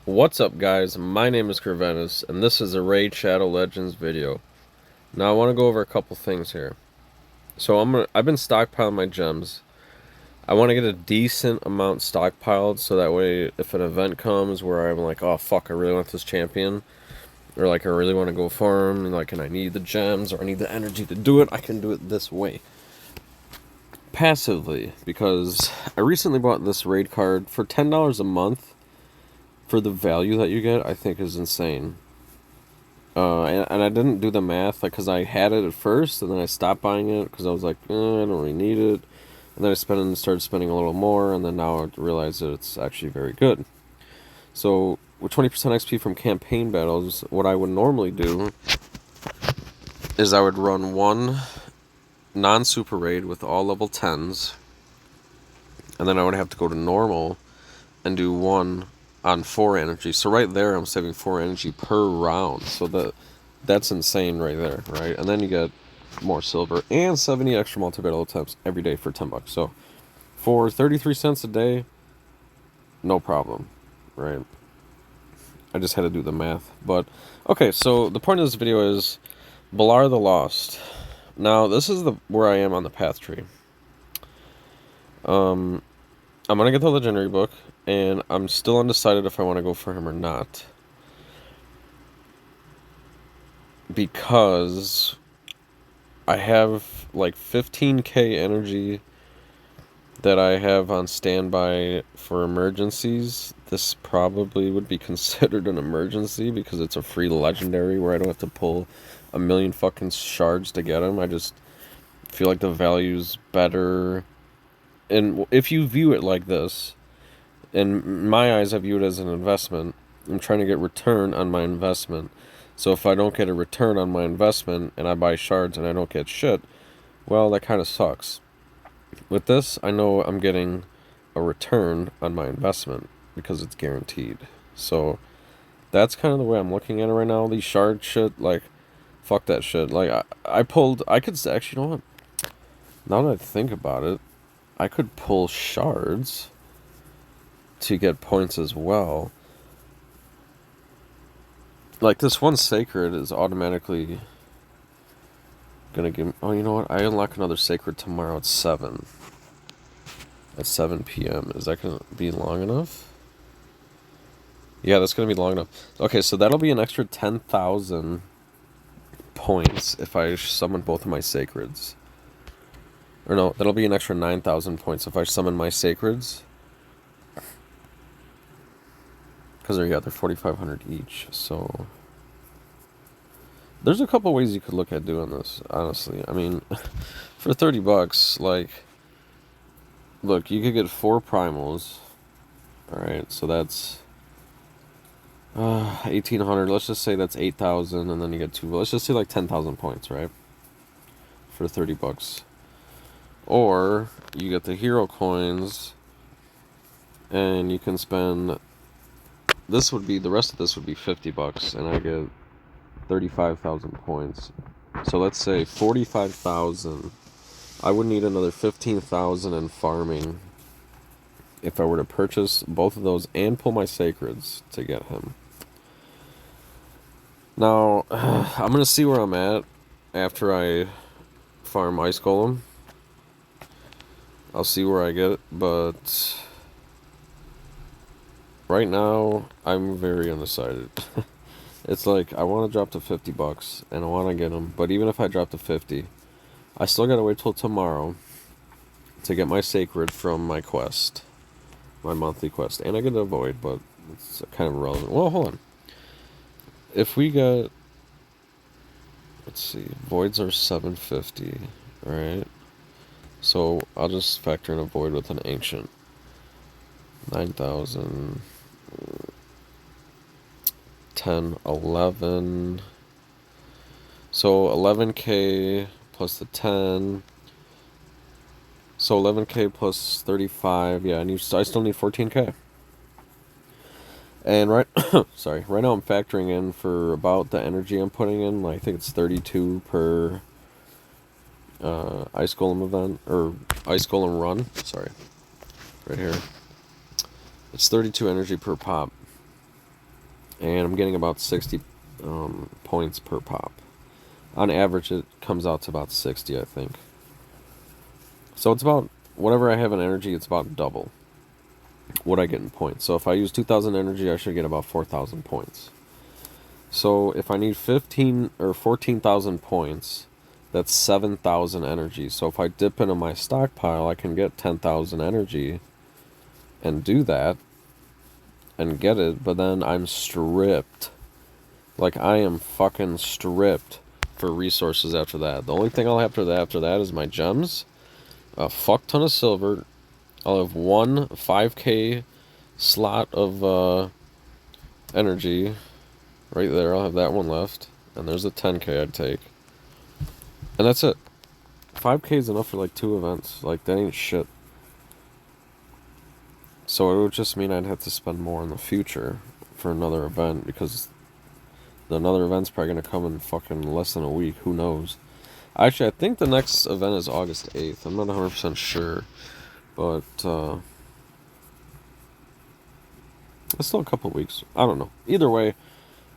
What's up, guys? My name is Kervenus, and this is a Raid Shadow Legends video. Now I want to go over a couple things here. So I've been stockpiling my gems. I want to get a decent amount stockpiled so that way if an event comes where I'm like, oh fuck, I really want this champion, or like I really want to go farm, and I need the gems or I need the energy to do it, I can do it this way. Passively, because I recently bought this raid card for $10 a month. For the value that you get, I think is insane. And I didn't do the math, because I had it at first, and then I stopped buying it, because I was like, I don't really need it. And then I started spending a little more, and then now I realize that it's actually very good. So, with 20% XP from campaign battles, what I would normally do is I would run one non-super raid with all level 10s, and then I would have to go to normal and do one on 4 energy. So right there, I'm saving 4 energy per round. So that's insane right there, right? And then you get more silver and 70 extra multi-battle attempts every day for $10. So for 33 cents a day, no problem, right? I just had to do the math. But okay, so the point of this video is Balar the Lost. Now this is where I am on the path tree. I'm gonna get the legendary book, and I'm still undecided if I want to go for him or not. Because I have like 15k energy that I have on standby for emergencies. This probably would be considered an emergency because it's a free legendary where I don't have to pull a million fucking shards to get him. I just feel like the value's better. And if you view it like this, in my eyes, I view it as an investment. I'm trying to get return on my investment. So if I don't get a return on my investment and I buy shards and I don't get shit, well, that kind of sucks. With this, I know I'm getting a return on my investment because it's guaranteed. So that's kind of the way I'm looking at it right now. These shard shit, like, fuck that shit. Like, I could actually, you know what? Now that I think about it, I could pull shards to get points as well. Like, this one sacred is automatically gonna give me... Oh, you know what? I unlock another sacred tomorrow at 7. At 7 p.m. Is that gonna be long enough? Yeah, that's gonna be long enough. Okay, so that'll be an extra 10,000 points if I summon both of my sacreds. Or no, that'll be an extra 9,000 points if I summon my sacreds. Because they're 4,500 each, so... There's a couple ways you could look at doing this, honestly. I mean, for $30, like... Look, you could get 4 primals. Alright, so that's... 1,800. Let's just say that's 8,000, and then you get 2... Let's just say like 10,000 points, right? For $30. Or, you get the hero coins, and you can spend... This would be... The rest of this would be $50, and I get 35,000 points. So let's say 45,000. I would need another 15,000 in farming if I were to purchase both of those and pull my sacreds to get him. Now, I'm going to see where I'm at after I farm Ice Golem. I'll see where I get it, but right now, I'm very undecided. It's like, I want to drop to $50, and I want to get him, but even if I drop to 50, I still gotta wait till tomorrow to get my sacred from my quest. My monthly quest. And I get a void, but it's kind of irrelevant. Well, hold on. If we get... Let's see. Voids are 750, right? So, I'll just factor in a void with an ancient. 9,000... 10, 11... So, 11k plus the 10... So 11k plus 35, yeah, and I still need 14k. And right now I'm factoring in for about the energy I'm putting in. Like, I think it's 32 per Ice Golem event, or Ice Golem run. Sorry, right here. It's 32 energy per pop. and I'm getting about 60 points per pop. On average, it comes out to about 60, I think. So it's about, whatever I have in energy, it's about double what I get in points. So if I use 2,000 energy, I should get about 4,000 points. So if I need 15 or 14,000 points, that's 7,000 energy. So if I dip into my stockpile, I can get 10,000 energy and do that and get it, but then I'm stripped. Like, I am fucking stripped for resources after that. The only thing I'll have after that is my gems, a fuck ton of silver. I'll have one 5k slot of energy right there. I'll have that one left. And there's a 10k I'd take. And that's it. 5k is enough for like 2 events. Like, that ain't shit. So it would just mean I'd have to spend more in the future for another event, because another event's probably going to come in fucking less than a week. Who knows? Actually, I think the next event is August 8th. I'm not 100% sure. But, it's still a couple weeks. I don't know. Either way,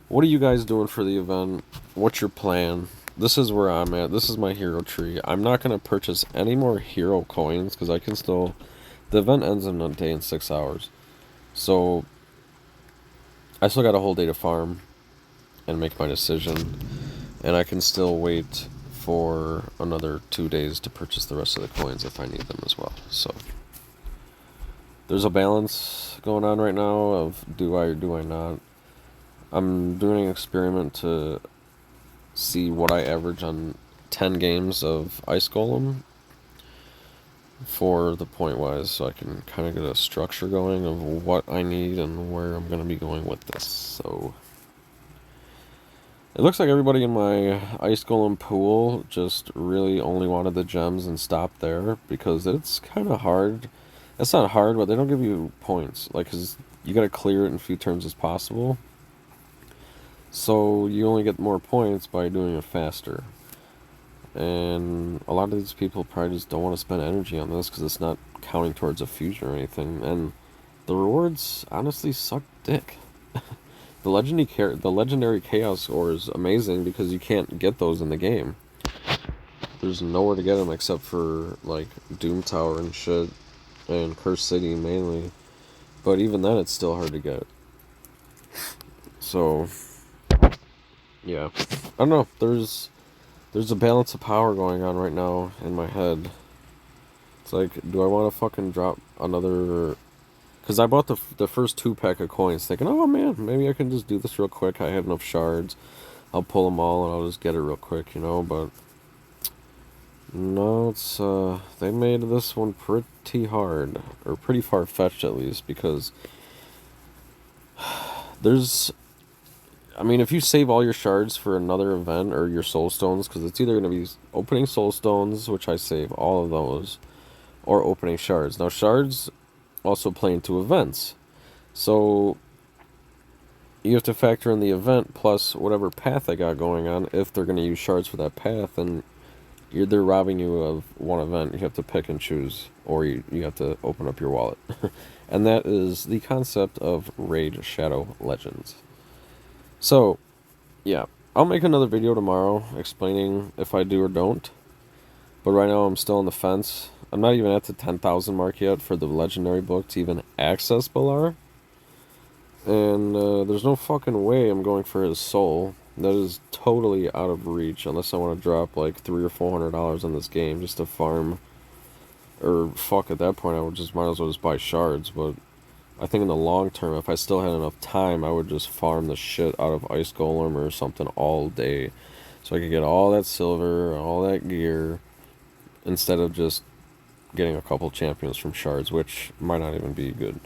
what are you guys doing for the event? What's your plan? This is where I'm at. This is my hero tree. I'm not going to purchase any more hero coins, because I can still... The event ends in a day and 6 hours. So, I still got a whole day to farm and make my decision. And I can still wait for another 2 days to purchase the rest of the coins if I need them as well. So, there's a balance going on right now of do I or do I not. I'm doing an experiment to see what I average on 10 games of Ice Golem for the point wise, so I can kind of get a structure going of what I need and where I'm going to be going with this. So it looks like everybody in my Ice Golem pool just really only wanted the gems and stopped there, because it's kind of hard. It's not hard, but they don't give you points, like, because you got to clear it in as few turns as possible. So you only get more points by doing it faster. And a lot of these people probably just don't want to spend energy on this because it's not counting towards a fusion or anything. And the rewards honestly suck dick. The legendary chaos ore is amazing because you can't get those in the game. There's nowhere to get them except for like Doom Tower and shit, and Curse City mainly. But even then, it's still hard to get. So yeah, I don't know. There's a balance of power going on right now in my head. It's like, do I want to fucking drop another... Because I bought the first 2-pack of coins thinking, oh man, maybe I can just do this real quick. I have enough shards. I'll pull them all and I'll just get it real quick, you know, but... No, it's, they made this one pretty hard. Or pretty far-fetched, at least, because... There's... I mean, if you save all your shards for another event, or your soul stones, because it's either going to be opening soul stones, which I save all of those, or opening shards. Now, shards also play into events. So, you have to factor in the event plus whatever path they got going on. If they're going to use shards for that path, and they're robbing you of one event, you have to pick and choose, or you have to open up your wallet. And that is the concept of Raid Shadow Legends. So, yeah, I'll make another video tomorrow explaining if I do or don't. But right now I'm still on the fence. I'm not even at the 10,000 mark yet for the legendary book to even access Balar. And there's no fucking way I'm going for his soul. That is totally out of reach unless I want to drop like $300 or $400 on this game just to farm. Or fuck, at that point I would just might as well just buy shards, but I think in the long term, if I still had enough time, I would just farm the shit out of Ice Golem or something all day. So I could get all that silver, all that gear, instead of just getting a couple champions from shards, which might not even be good.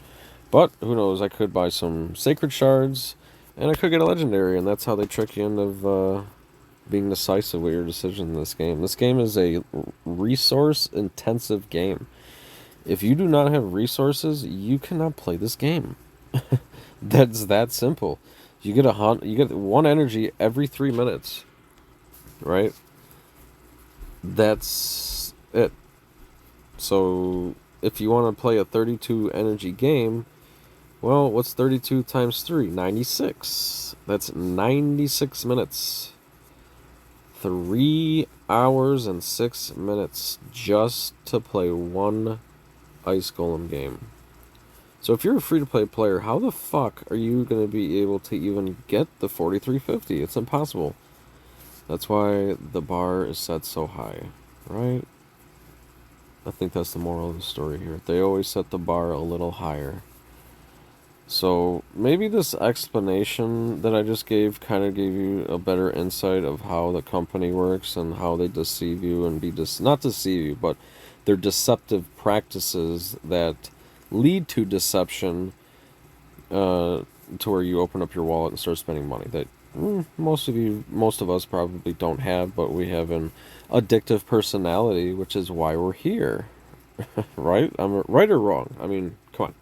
But, who knows, I could buy some sacred shards, and I could get a legendary, and that's how they trick you into being decisive with your decision in this game. This game is a resource-intensive game. If you do not have resources, you cannot play this game. That's that simple. You get one energy every 3 minutes, right? That's it. So if you want to play a 32 energy game, Well, what's 32 times 3? 96. That's 96 minutes. 3 hours and 6 minutes just to play one Ice Golem game. So if you're a free-to-play player, how the fuck are you going to be able to even get the 4350? It's impossible. That's why the bar is set so high, right? I think that's the moral of the story here. They always set the bar a little higher. So maybe this explanation that I just gave kind of gave you a better insight of how the company works and how they deceive you and not deceive you, but their deceptive practices that lead to deception, to where you open up your wallet and start spending money that most of us probably don't have, but we have an addictive personality, which is why we're here. Right? I'm right or wrong? I mean, come on.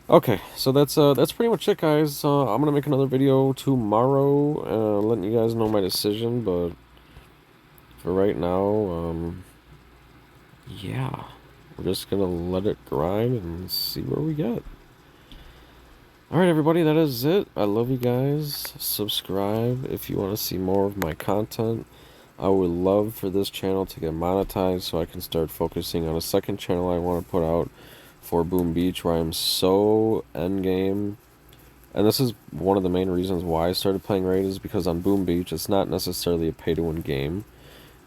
Okay, so that's pretty much it, guys. I'm gonna make another video tomorrow, letting you guys know my decision. But for right now, yeah, we're just gonna let it grind and see where we get. All right, everybody, that is it. I love you guys. Subscribe if you want to see more of my content. I would love for this channel to get monetized so I can start focusing on a second channel I want to put out for Boom Beach, where I'm so endgame. And this is one of the main reasons why I started playing Raid, is because on Boom Beach, it's not necessarily a pay-to-win game.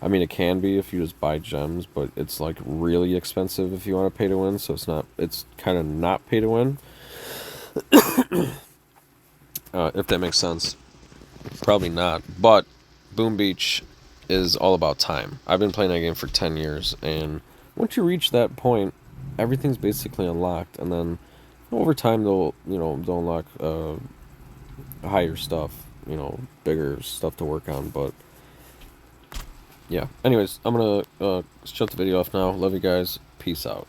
I mean, it can be if you just buy gems, but it's like really expensive if you want to pay to win, so it's kind of not pay to win. If that makes sense. Probably not. But Boom Beach is all about time. I've been playing that game for 10 years, and once you reach that point, everything's basically unlocked, and then over time they'll unlock higher stuff, bigger stuff to work on. But yeah, anyways, I'm gonna shut the video off now. Love you guys. Peace out.